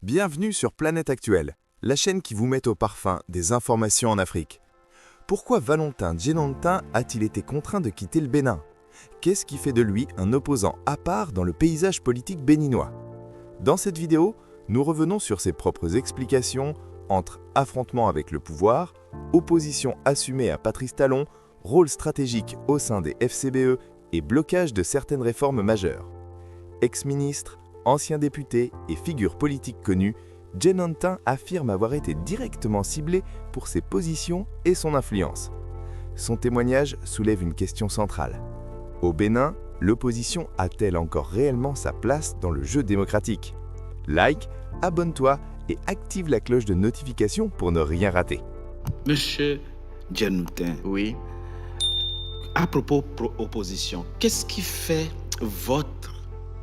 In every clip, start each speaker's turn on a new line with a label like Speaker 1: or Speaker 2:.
Speaker 1: Bienvenue sur Planète Actuelle, la chaîne qui vous met au parfum des informations en Afrique. Pourquoi Valentin Djenantin a-t-il été contraint de quitter le Bénin? Qu'est-ce qui fait de lui un opposant à part dans le paysage politique béninois? Dans cette vidéo, nous revenons sur ses propres explications entre affrontement avec le pouvoir, opposition assumée à Patrice Talon, rôle stratégique au sein des FCBE et blocage de certaines réformes majeures. Ex-ministre, ancien député et figure politique connue, Djenantin affirme avoir été directement ciblé pour ses positions et son influence. Son témoignage soulève une question centrale. Au Bénin, l'opposition a-t-elle encore réellement sa place dans le jeu démocratique? Like, abonne-toi et active la cloche de notification pour ne rien rater.
Speaker 2: Monsieur Djenantin,
Speaker 3: Oui.
Speaker 2: à propos opposition, qu'est-ce qui fait votre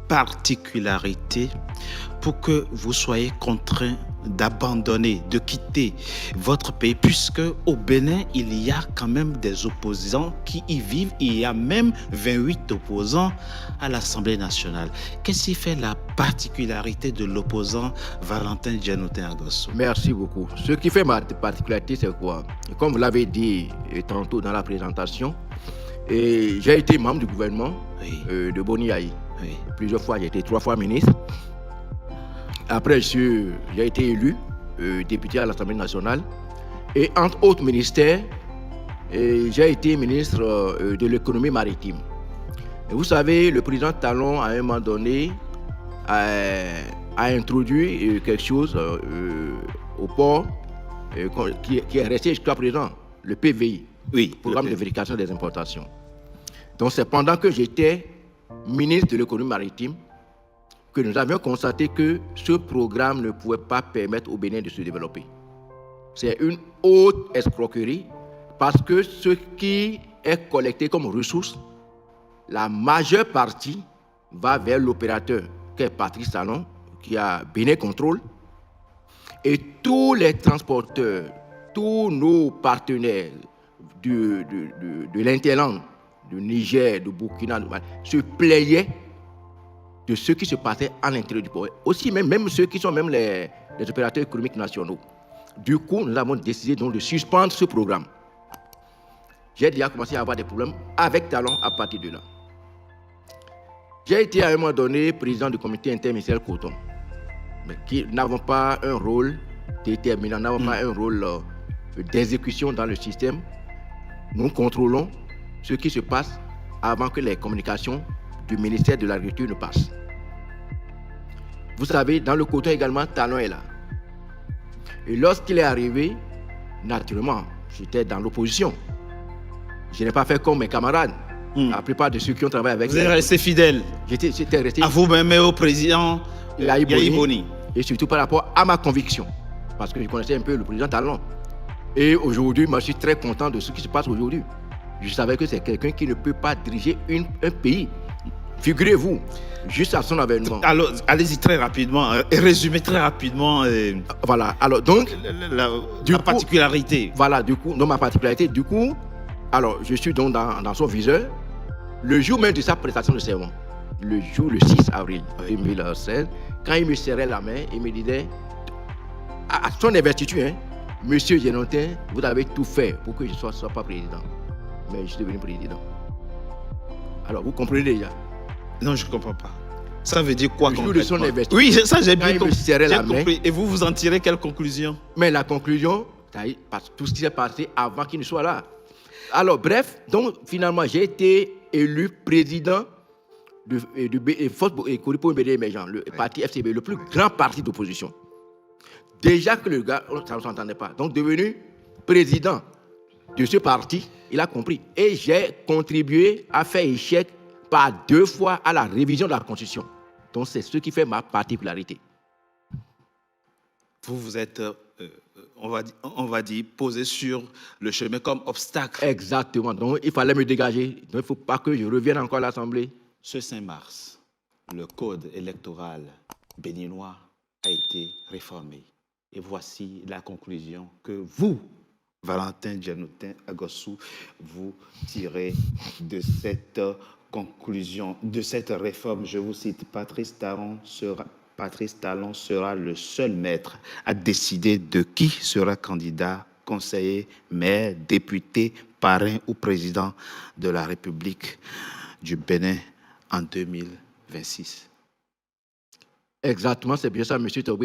Speaker 2: particularité pour que vous soyez contraint d'abandonner, de quitter votre pays, puisque au Bénin, il y a quand même des opposants qui y vivent. Il y a même 28 opposants à l'Assemblée nationale. Qu'est-ce qui fait la particularité de l'opposant Valentin Djenantin Agosso?
Speaker 3: Merci beaucoup. Ce qui fait ma particularité, c'est quoi? Comme vous l'avez dit tantôt dans la présentation, j'ai été membre du gouvernement de Boni-Aï.
Speaker 2: Oui.
Speaker 3: Plusieurs fois, j'ai été 3 fois ministre. Après, j'ai été élu député à l'Assemblée nationale. Et entre autres ministères, j'ai été ministre de l'économie maritime. Et vous savez, le président Talon, à un moment donné, a introduit quelque chose au port qui est resté jusqu'à présent, le PVI,
Speaker 2: Oui,
Speaker 3: Programme de vérification des importations. Donc c'est pendant que j'étais ministre de l'économie maritime que nous avions constaté que ce programme ne pouvait pas permettre au Bénin de se développer. C'est une haute escroquerie parce que ce qui est collecté comme ressources, la majeure partie va vers l'opérateur qui est Patrice Talon, qui a Bénin Contrôle, et tous les transporteurs, tous nos partenaires de l'Interland, du Niger, du Burkina, se plaignaient de ce qui se passait à l'intérieur du port. Aussi, même ceux qui sont même les opérateurs économiques nationaux. Du coup, nous avons décidé donc de suspendre ce programme. J'ai déjà commencé à avoir des problèmes avec Talon à partir de là. J'ai été à un moment donné président du comité interministériel coton, mais qui n'avons pas un rôle déterminant, n'avons pas un rôle d'exécution dans le système. Nous contrôlons ce qui se passe avant que les communications du ministère de l'Agriculture ne passent. Vous savez, dans le coton également, Talon est là. Et lorsqu'il est arrivé, naturellement, j'étais dans l'opposition. Je n'ai pas fait comme mes camarades, la plupart de ceux qui ont travaillé avec.
Speaker 2: Vous êtes resté fidèle
Speaker 3: J'étais resté
Speaker 2: à vous-même et au président Yahi Boni.
Speaker 3: Et surtout par rapport à ma conviction, parce que je connaissais un peu le président Talon. Et aujourd'hui, moi, je suis très content de ce qui se passe aujourd'hui. Je savais que c'est quelqu'un qui ne peut pas diriger un pays. Figurez-vous, juste à son avènement.
Speaker 2: Alors, allez-y très rapidement, résumez très rapidement
Speaker 3: Voilà, alors donc,
Speaker 2: la particularité.
Speaker 3: Voilà, du coup, dans ma particularité, du coup, alors je suis donc dans son viseur. Le jour même de sa prestation de serment, le 6 avril 2016, quand il me serrait la main, il me disait, à son investiture, hein, Monsieur Djenantin, vous avez tout fait pour que je ne sois pas président. Mais je suis devenu président. Alors, vous comprenez déjà?
Speaker 2: Non, je ne comprends pas. Ça veut dire quoi
Speaker 3: le jour de son investiture?
Speaker 2: Oui, ça j'ai bien
Speaker 3: compris.
Speaker 2: Et vous, vous en tirez quelle conclusion?
Speaker 3: Mais la conclusion, c'est tout ce qui s'est passé avant qu'il ne soit là. Alors, bref, donc finalement, j'ai été élu président de Force pour BD émergent, le parti FCB, le plus grand parti d'opposition. Déjà que le gars, ça ne s'entendait pas. Donc, devenu président de ce parti, il a compris. Et j'ai contribué à faire échec par 2 fois à la révision de la Constitution. Donc, c'est ce qui fait ma particularité.
Speaker 2: Vous êtes, on va dire, posé sur le chemin comme obstacle.
Speaker 3: Exactement. Donc, il fallait me dégager. Donc, il ne faut pas que je revienne encore à l'Assemblée.
Speaker 2: Ce 5 mars, le code électoral béninois a été réformé. Et voici la conclusion que vous, Valentin Djenantin Agosso, vous tirez de cette conclusion, de cette réforme. Je vous cite, Patrice Talon sera Patrice Talon sera le seul maître à décider de qui sera candidat, conseiller, maire, député, parrain ou président de la République du Bénin en 2026.
Speaker 3: Exactement, c'est bien ça, M. Tobé.